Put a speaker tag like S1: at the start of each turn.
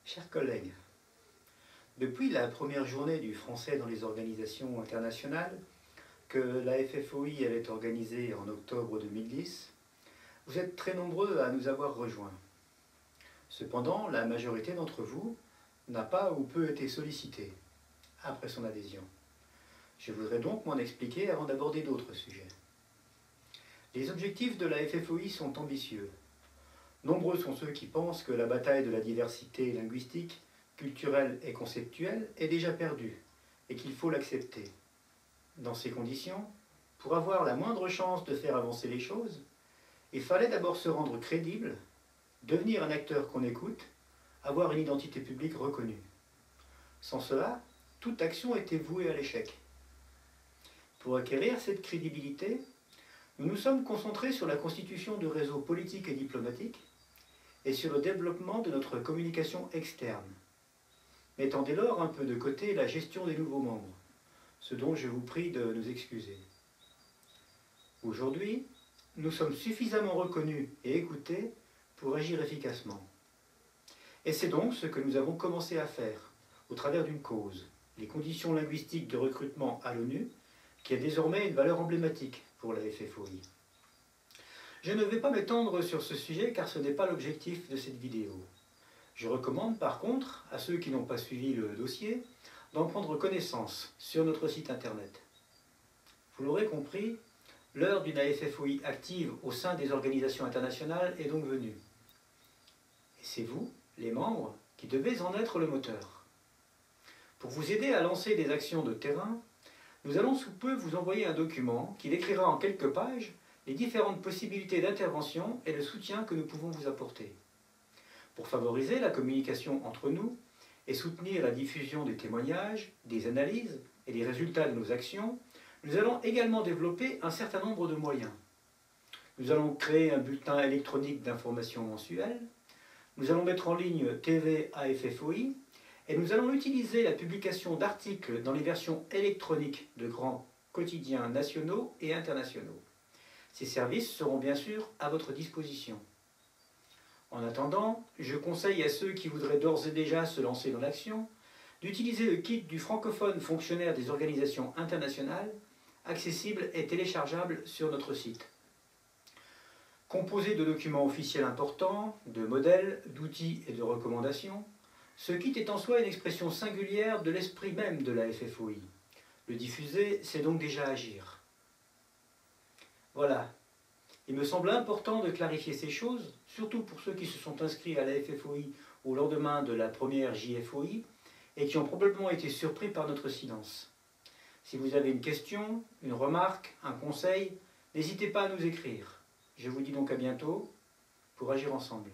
S1: Chers collègues, depuis la première journée du français dans les organisations internationales que la FFOI avait organisée en octobre 2010, vous êtes très nombreux à nous avoir rejoints. Cependant, la majorité d'entre vous n'a pas ou peu été sollicitée après son adhésion. Je voudrais donc m'en expliquer avant d'aborder d'autres sujets. Les objectifs de la FFOI sont ambitieux. Nombreux sont ceux qui pensent que la bataille de la diversité linguistique, culturelle et conceptuelle est déjà perdue et qu'il faut l'accepter. Dans ces conditions, pour avoir la moindre chance de faire avancer les choses, il fallait d'abord se rendre crédible, devenir un acteur qu'on écoute, avoir une identité publique reconnue. Sans cela, toute action était vouée à l'échec. Pour acquérir cette crédibilité, nous nous sommes concentrés sur la constitution de réseaux politiques et diplomatiques et sur le développement de notre communication externe, mettant dès lors un peu de côté la gestion des nouveaux membres, ce dont je vous prie de nous excuser. Aujourd'hui, nous sommes suffisamment reconnus et écoutés pour agir efficacement. Et c'est donc ce que nous avons commencé à faire, au travers d'une cause, les conditions linguistiques de recrutement à l'ONU, qui a désormais une valeur emblématique pour la FFOI. Je ne vais pas m'étendre sur ce sujet car ce n'est pas l'objectif de cette vidéo. Je recommande par contre à ceux qui n'ont pas suivi le dossier d'en prendre connaissance sur notre site internet. Vous l'aurez compris, l'heure d'une AFFOI active au sein des organisations internationales est donc venue. Et c'est vous, les membres, qui devez en être le moteur. Pour vous aider à lancer des actions de terrain, nous allons sous peu vous envoyer un document qui décrira en quelques pages les différentes possibilités d'intervention et le soutien que nous pouvons vous apporter. Pour favoriser la communication entre nous et soutenir la diffusion des témoignages, des analyses et des résultats de nos actions, nous allons également développer un certain nombre de moyens. Nous allons créer un bulletin électronique d'information mensuel, nous allons mettre en ligne TV AFFOI et nous allons utiliser la publication d'articles dans les versions électroniques de grands quotidiens nationaux et internationaux. Ces services seront bien sûr à votre disposition. En attendant, je conseille à ceux qui voudraient d'ores et déjà se lancer dans l'action d'utiliser le kit du francophone fonctionnaire des organisations internationales, accessible et téléchargeable sur notre site. Composé de documents officiels importants, de modèles, d'outils et de recommandations, ce kit est en soi une expression singulière de l'esprit même de la FFOI. Le diffuser, c'est donc déjà agir. Voilà. Il me semble important de clarifier ces choses, surtout pour ceux qui se sont inscrits à la FFOI au lendemain de la première JFOI et qui ont probablement été surpris par notre silence. Si vous avez une question, une remarque, un conseil, n'hésitez pas à nous écrire. Je vous dis donc à bientôt pour agir ensemble.